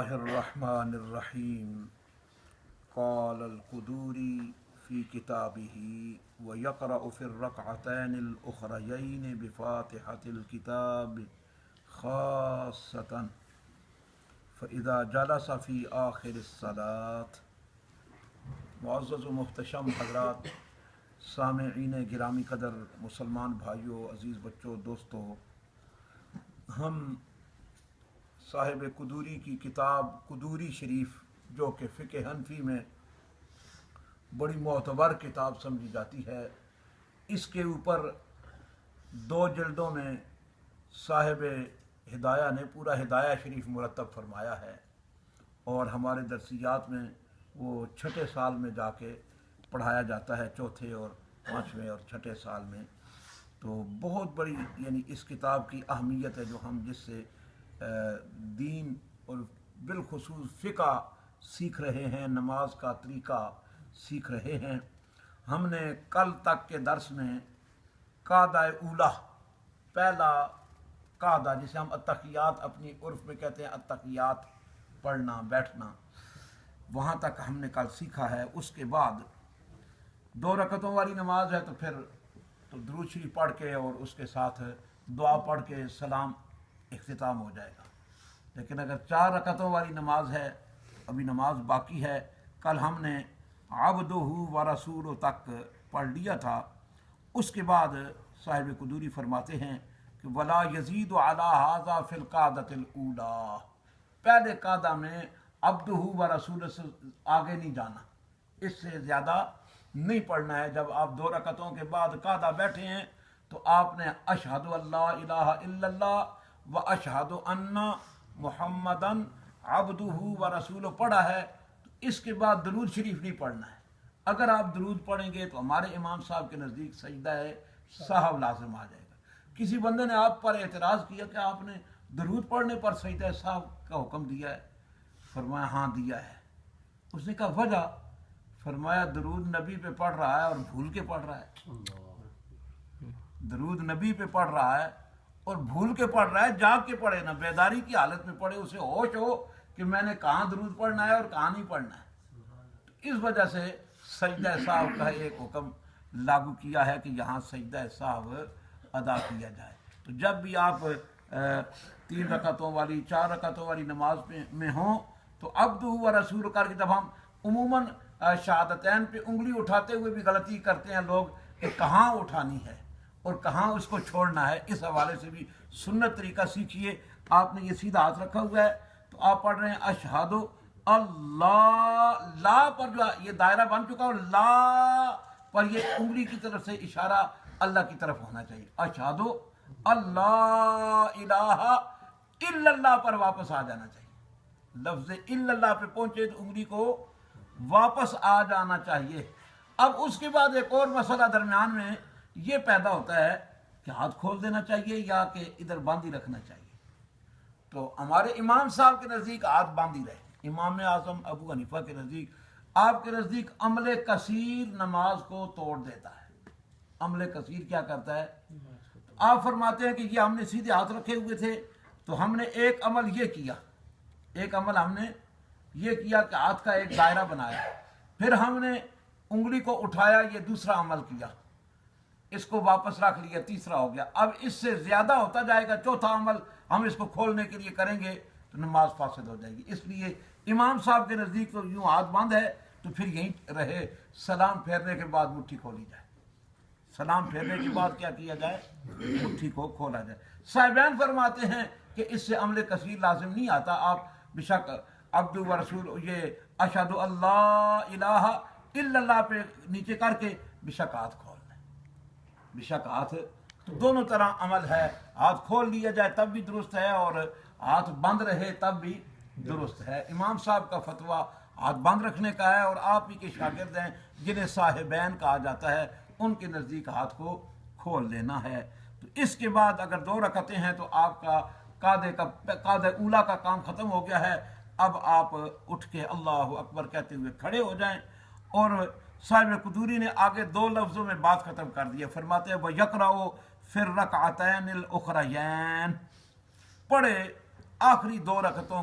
الرحمن الرحیم قال القدوری فی کتابه ویقرأ فی الرکعتین الاخریین بفاتحة الکتاب خاصة فاذا جلس فی آخر الصلاة۔ معزز و محتشم حضرات، سامعین گرامی قدر، مسلمان بھائیوں، عزیز بچوں، دوستوں، ہم صاحب قدوری کی کتاب قدوری شریف، جو کہ فقہ حنفی میں بڑی معتبر کتاب سمجھی جاتی ہے، اس کے اوپر 2 جلدوں میں صاحب ہدایہ نے پورا ہدایہ شریف مرتب فرمایا ہے، اور ہمارے درسیات میں وہ 6 سال میں جا کے پڑھایا جاتا ہے، 4 اور 5 اور 6 سال میں۔ تو بہت بڑی یعنی اس کتاب کی اہمیت ہے، جو ہم جس سے دین اور بالخصوص فقہ سیکھ رہے ہیں، نماز کا طریقہ سیکھ رہے ہیں۔ ہم نے کل تک کے درس میں قاعدہ اولا، پہلا قاعدہ جسے ہم التحیات اپنی عرف میں کہتے ہیں، التحیات پڑھنا بیٹھنا، وہاں تک ہم نے کل سیکھا ہے۔ اس کے بعد 2 رکعتوں والی نماز ہے تو پھر تو درود شریف پڑھ کے اور اس کے ساتھ دعا پڑھ کے سلام اختتام ہو جائے گا۔ لیکن اگر 4 رکعتوں والی نماز ہے، ابھی نماز باقی ہے، کل ہم نے عبدہ و رسولہ تک پڑھ لیا تھا۔ اس کے بعد صاحب قدوری فرماتے ہیں کہ ولا یزید علی ھذا فی القعدۃ الاولی، پہلے قاعدہ میں عبدہ و رسولہ سے آگے نہیں جانا، اس سے زیادہ نہیں پڑھنا ہے۔ جب آپ 2 رکعتوں کے بعد قاعدہ بیٹھے ہیں تو آپ نے اشہد اللہ الہ الا اللہ و اشہد ان محمدن عبدہ و رسولہ پڑھا ہے، تو اس کے بعد درود شریف نہیں پڑھنا ہے۔ اگر آپ درود پڑھیں گے تو ہمارے امام صاحب کے نزدیک سجدہ سہو لازم آ جائے گا۔ کسی بندے نے آپ پر اعتراض کیا کہ آپ نے درود پڑھنے پر سجدہ سہو کا حکم دیا ہے، فرمایا ہاں دیا ہے۔ اس نے کہا وجہ؟ فرمایا درود نبی پہ پڑھ رہا ہے اور بھول کے پڑھ رہا ہے، درود نبی پہ پڑھ رہا ہے اور بھول کے پڑھ رہا ہے، جاگ کے پڑھے نہ بیداری کی حالت میں پڑھے، اسے ہوش ہو کہ میں نے کہاں درود پڑھنا ہے اور کہاں نہیں پڑھنا ہے۔ تو اس وجہ سے سجدہ سہو کا ایک حکم لاگو کیا ہے کہ یہاں سجدہ سہو ادا کیا جائے۔ تو جب بھی آپ 3 رکعتوں والی 4 رکعتوں والی نماز میں ہوں تو عبدہ و رسول کر کے، جب ہم عموماً شہادتین پہ انگلی اٹھاتے ہوئے بھی غلطی کرتے ہیں لوگ کہ کہاں اٹھانی ہے اور کہاں اس کو چھوڑنا ہے، اس حوالے سے بھی سنت طریقہ سیکھیے۔ آپ نے یہ سیدھا ہاتھ رکھا ہوا ہے تو آپ پڑھ رہے ہیں اشہد اللہ، لا پر جو یہ دائرہ بن چکا اور لا پر یہ انگلی کی طرف سے اشارہ اللہ کی طرف ہونا چاہیے۔ اشہد اللہ الہ الا اللہ پر واپس آ جانا چاہیے، لفظ الا اللہ پہ پہنچے تو انگلی کو واپس آ جانا چاہیے۔ اب اس کے بعد ایک اور مسئلہ درمیان میں یہ پیدا ہوتا ہے کہ ہاتھ کھول دینا چاہیے یا کہ ادھر بند ہی رکھنا چاہیے۔ تو ہمارے امام صاحب کے نزدیک ہاتھ باندھ ہی رہے، امام اعظم ابو حنیفہ کے نزدیک، آپ کے نزدیک عمل کثیر نماز کو توڑ دیتا ہے۔ عمل کثیر کیا کرتا ہے؟ آپ فرماتے ہیں کہ یہ ہم نے سیدھے ہاتھ رکھے ہوئے تھے تو ہم نے ایک عمل یہ کیا، ایک عمل ہم نے یہ کیا کہ ہاتھ کا ایک دائرہ بنایا، پھر ہم نے انگلی کو اٹھایا، یہ دوسرا عمل کیا، اس کو واپس رکھ لیا، تیسرا ہو گیا۔ اب اس سے زیادہ ہوتا جائے گا، چوتھا عمل ہم اس کو کھولنے کے لیے کریں گے تو نماز فاسد ہو جائے گی۔ اس لیے امام صاحب کے نزدیک تو یوں ہاتھ بند ہے تو پھر یہیں رہے، سلام پھیرنے کے بعد مٹھی کھولی جائے، سلام پھیرنے کے بعد کیا کیا جائے؟ مٹھی کو کھولا جائے۔ صاحبین فرماتے ہیں کہ اس سے عمل کثیر لازم نہیں آتا، آپ بشک عبد و رسول یہ اشہد اللہ الہ الا اللہ پہ نیچے کر کے بشک ہاتھ کھول لیں، بشک ہاتھ دونوں طرح عمل ہے، ہاتھ کھول لیا جائے تب بھی درست ہے اور ہاتھ بند رہے تب بھی درست ہے۔ امام صاحب کا فتویٰ ہاتھ بند رکھنے کا ہے، اور آپ ہی کے شاگرد ہیں جنہیں صاحبین کہا جاتا ہے، ان کے نزدیک ہاتھ کو کھول لینا ہے۔ تو اس کے بعد اگر 2 رکعتیں ہیں تو آپ کا قاعدہ اولا کا کام ختم ہو گیا ہے۔ اب آپ اٹھ کے اللہ اکبر کہتے ہوئے کھڑے ہو جائیں، اور صاحب قدوری نے آگے 2 لفظوں میں بات ختم کر دی ہے، فرماتے ہیں وَيَقْرَأُ فِي الرَّكْعَتَيْنِ الْأُخْرَيَيْنِ، پڑھے آخری 2 رکعتوں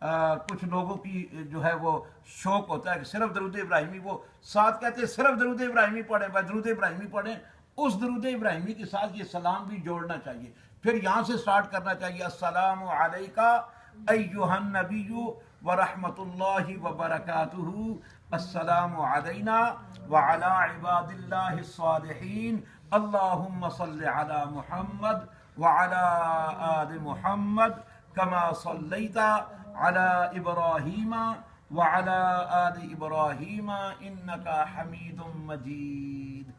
کچھ لوگوں کی جو ہے وہ شوق ہوتا ہے کہ صرف درود ابراہیمی، وہ ساتھ کہتے ہیں صرف درود ابراہیمی پڑھیں، بھائی درود ابراہیمی پڑھیں، اس درود ابراہیمی کے ساتھ یہ سلام بھی جوڑنا چاہیے، پھر یہاں سے سٹارٹ کرنا چاہیے، السلام علیکہ ایھا النبی ورحمۃ اللہ وبرکاتہ، السلام علینا وعلی عباد اللہ الصالحین، اللہم صل علی محمد وعلی آل محمد کما صلیت علی ابراہیم وعلی آل ابراہیم انک حمید مجید۔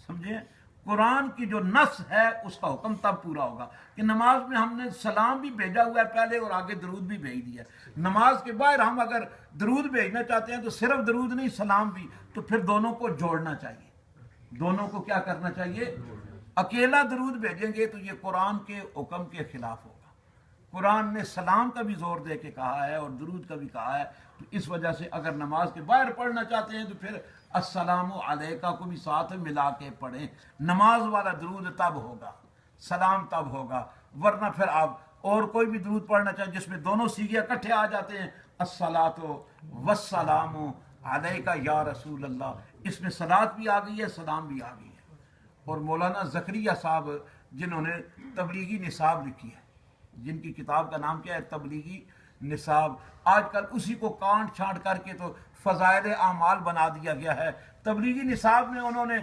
سمجھے؟ قرآن کی جو نص ہے اس کا حکم تب پورا ہوگا کہ نماز میں ہم نے سلام بھی بھیجا ہوا ہے پہلے اور آگے درود بھی بھیج دیا ہے، نماز کے باہر ہم اگر درود بھیجنا چاہتے ہیں تو صرف درود نہیں سلام بھی، تو پھر دونوں کو جوڑنا چاہیے، دونوں کو کیا کرنا چاہیے؟ اکیلا درود بھیجیں گے تو یہ قرآن کے حکم کے خلاف ہوگا، قرآن نے سلام کا بھی زور دے کے کہا ہے اور درود کا بھی کہا ہے، تو اس وجہ سے اگر نماز کے باہر پڑھنا چاہتے ہیں تو پھر السلام علیکہ کو بھی ساتھ ملا کے پڑھیں، نماز والا درود تب ہوگا، سلام تب ہوگا، ورنہ پھر آپ اور کوئی بھی درود پڑھنا چاہیں جس میں دونوں صیغے اکٹھے آ جاتے ہیں، الصلاۃ والسلام علیکہ یا رسول اللہ، اس میں صلاۃ بھی آ گئی ہے، سلام بھی آ گئی ہے۔ اور مولانا زکریا صاحب جنہوں نے تبلیغی نصاب لکھی ہے، جن کی کتاب کا نام کیا ہے؟ تبلیغی نصاب، آج کل اسی کو کانٹ چھانٹ کر کے تو فضائل اعمال بنا دیا گیا ہے۔ تبلیغی نصاب میں انہوں نے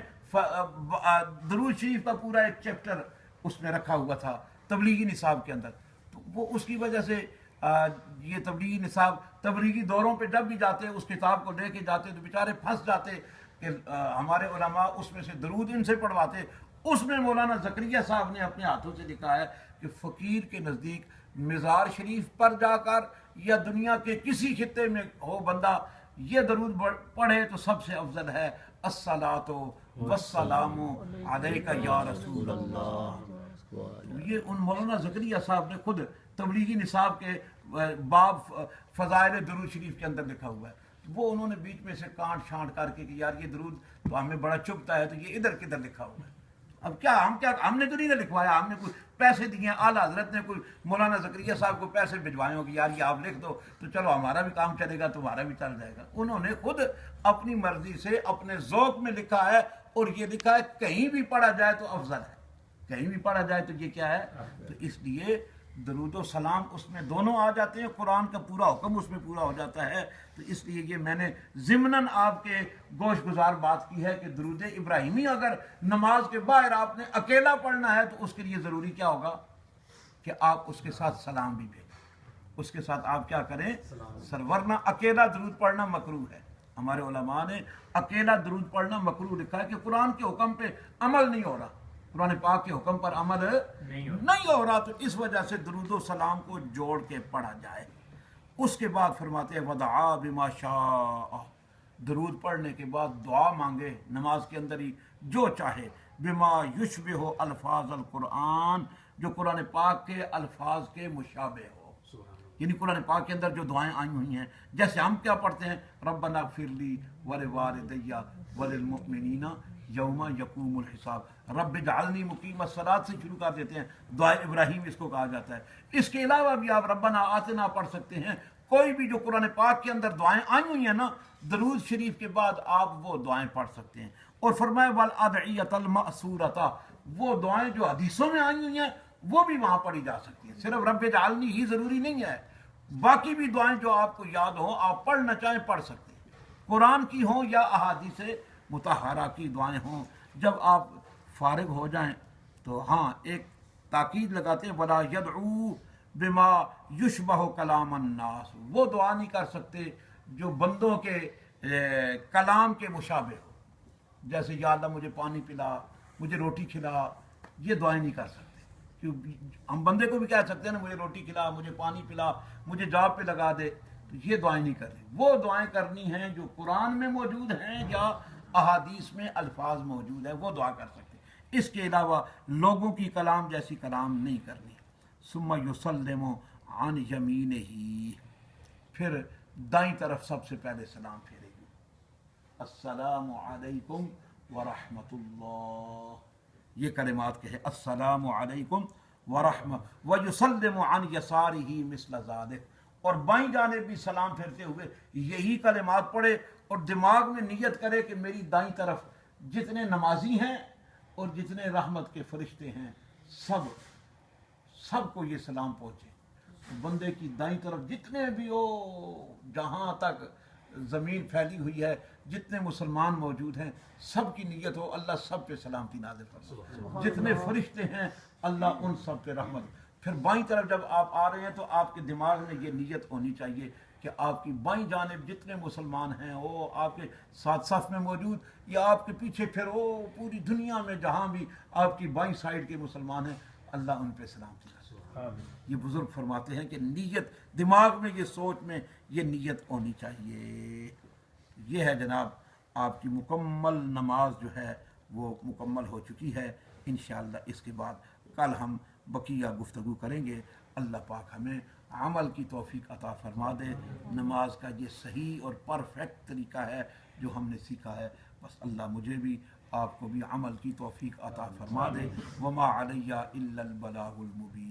درود شریف کا پورا ایک چیپٹر اس میں رکھا ہوا تھا تبلیغی نصاب کے اندر، تو وہ اس کی وجہ سے یہ تبلیغی نصاب تبلیغی دوروں پہ جب بھی جاتے اس کتاب کو لے کے جاتے تو بیچارے پھنس جاتے کہ ہمارے علماء اس میں سے درود ان سے پڑھواتے۔ اس میں مولانا زکریا صاحب نے اپنے ہاتھوں سے لکھا ہے کہ فقیر کے نزدیک مزار شریف پر جا کر یا دنیا کے کسی خطے میں ہو بندہ یہ درود پڑھے تو سب سے افضل ہے، الصلاۃ والسلام علیکہ یا رسول اللہ۔ یہ ان مولانا زکریا صاحب نے خود تبلیغی نصاب کے باب فضائل درود شریف کے اندر لکھا ہوا ہے، وہ انہوں نے بیچ میں سے کانٹ چھانٹ کر کے کہ یار یہ درود تو ہمیں بڑا چبھتا ہے تو یہ ادھر کدھر لکھا ہوا ہے۔ اب ہم نے تو نہیں لکھوایا، ہم نے کوئی پیسے دیے، اعلیٰ حضرت نے کوئی مولانا زکریا صاحب کو پیسے بھجوائے ہو کہ یار یہ آپ لکھ دو تو چلو ہمارا بھی کام چلے گا تمہارا بھی چل جائے گا، انہوں نے خود اپنی مرضی سے اپنے ذوق میں لکھا ہے، اور یہ لکھا ہے کہیں بھی پڑھا جائے تو افضل ہے، کہیں بھی پڑھا جائے تو یہ کیا ہے، تو اس لیے درود و سلام اس میں دونوں آ جاتے ہیں، قرآن کا پورا حکم اس میں پورا ہو جاتا ہے، تو اس لیے یہ میں نے ضمناً آپ کے گوش گزار بات کی ہے کہ درود ابراہیمی اگر نماز کے باہر آپ نے اکیلا پڑھنا ہے تو اس کے لیے ضروری کیا ہوگا کہ آپ اس کے ساتھ سلام بھی بھیجیں، اس کے ساتھ آپ کیا کریں، ورنہ اکیلا درود پڑھنا مکروہ ہے، ہمارے علماء نے اکیلا درود پڑھنا مکروہ لکھا ہے کہ قرآن کے حکم پہ عمل نہیں ہو رہا، قرآن پاک کے حکم پر عمل نہیں ہو رہا، تو اس وجہ سے درود و سلام کو جوڑ کے پڑھا جائے۔ اس کے بعد فرماتے ہیں ودعا بما شاء، درود پڑھنے کے بعد دعا مانگے نماز کے اندر ہی جو چاہے، بما یشبہ الفاظ القرآن، جو قرآن پاک کے الفاظ کے مشابہ ہو، یعنی قرآن پاک کے اندر جو دعائیں آئی ہوئی ہیں، جیسے ہم کیا پڑھتے ہیں، ربنا اغفر لی ولوالدی وللمؤمنین یوم یقوم الحساب، رب اجعلنی مقیم الصلاۃ سے شروع کر دیتے ہیں، دعائے ابراہیم اس کو کہا جاتا ہے۔ اس کے علاوہ بھی آپ ربنا آتنا پڑھ سکتے ہیں، کوئی بھی جو قرآن پاک کے اندر دعائیں آئی ہوئی ہیں نا، درود شریف کے بعد آپ وہ دعائیں پڑھ سکتے ہیں۔ اور فرمایا والادعیۃ المأثورۃ، وہ دعائیں جو حدیثوں میں آئی ہوئی ہیں وہ بھی وہاں پڑھی جا سکتی ہیں، صرف رب اجعلنی ہی ضروری نہیں ہے، باقی بھی دعائیں جو آپ کو یاد ہوں آپ پڑھنا چاہیں پڑھ سکتے ہیں، قرآن کی ہوں یا احادیث مطہرہ کی دعائیں ہوں۔ جب آپ فارغ ہو جائیں تو ہاں ایک تاکید لگاتے ہیں ولا یدعو بما یشبہ کلام الناس، وہ دعا نہیں کر سکتے جو بندوں کے کلام کے مشابہ ہو، جیسے یا اللہ مجھے پانی پلا، مجھے روٹی کھلا، یہ دعائیں نہیں کر سکتے، ہم بندے کو بھی کہہ سکتے ہیں نا مجھے روٹی کھلا، مجھے پانی پلا، مجھے جاب پہ لگا دے، تو یہ دعائیں نہیں کرنی، وہ دعائیں کرنی ہیں جو قرآن میں موجود ہیں یا احادیث میں الفاظ موجود ہیں، وہ دعا کر سکتے ہیں، اس کے علاوہ لوگوں کی کلام جیسی کلام نہیں کرنی۔ ثم یسلم عن یمینہ، پھر دائیں طرف سب سے پہلے سلام پھیرے گی، السلام علیکم ورحمۃ اللہ، یہ کلمات کہے السلام علیکم ورحمۃ، ویسلم عن یسارہ مثل ذلک، اور بائیں جانب بھی سلام پھیرتے ہوئے یہی کلمات پڑھے اور دماغ میں نیت کرے کہ میری دائیں طرف جتنے نمازی ہیں اور جتنے رحمت کے فرشتے ہیں سب کو یہ سلام پہنچے. بندے کی دائیں طرف جتنے بھی ہو، جہاں تک زمین پھیلی ہوئی ہے، جتنے مسلمان موجود ہیں، سب کی نیت ہو اللہ سب پہ سلامتی نازل فرمائے. جتنے فرشتے ہیں اللہ ان سب پہ رحمت. پھر بائیں طرف جب آپ آ رہے ہیں تو آپ کے دماغ میں یہ نیت ہونی چاہیے کہ آپ کی بائیں جانب جتنے مسلمان ہیں وہ آپ کے ساتھ صف میں موجود یا آپ کے پیچھے، پھر وہ پوری دنیا میں جہاں بھی آپ کی بائیں سائڈ کے مسلمان ہیں اللہ ان پہ سلامتی نازل فرمائے. یہ بزرگ فرماتے ہیں کہ نیت دماغ میں، یہ سوچ میں یہ نیت ہونی چاہیے. یہ ہے جناب آپ کی مکمل نماز جو ہے وہ مکمل ہو چکی ہے. انشاءاللہ اس کے بعد کل ہم بقیہ گفتگو کریں گے. اللہ پاک ہمیں عمل کی توفیق عطا فرما دے. نماز کا یہ صحیح اور پرفیکٹ طریقہ ہے جو ہم نے سیکھا ہے. بس اللہ مجھے بھی آپ کو بھی عمل کی توفیق عطا فرما دے. وما علیہ الا البلاغ المبین.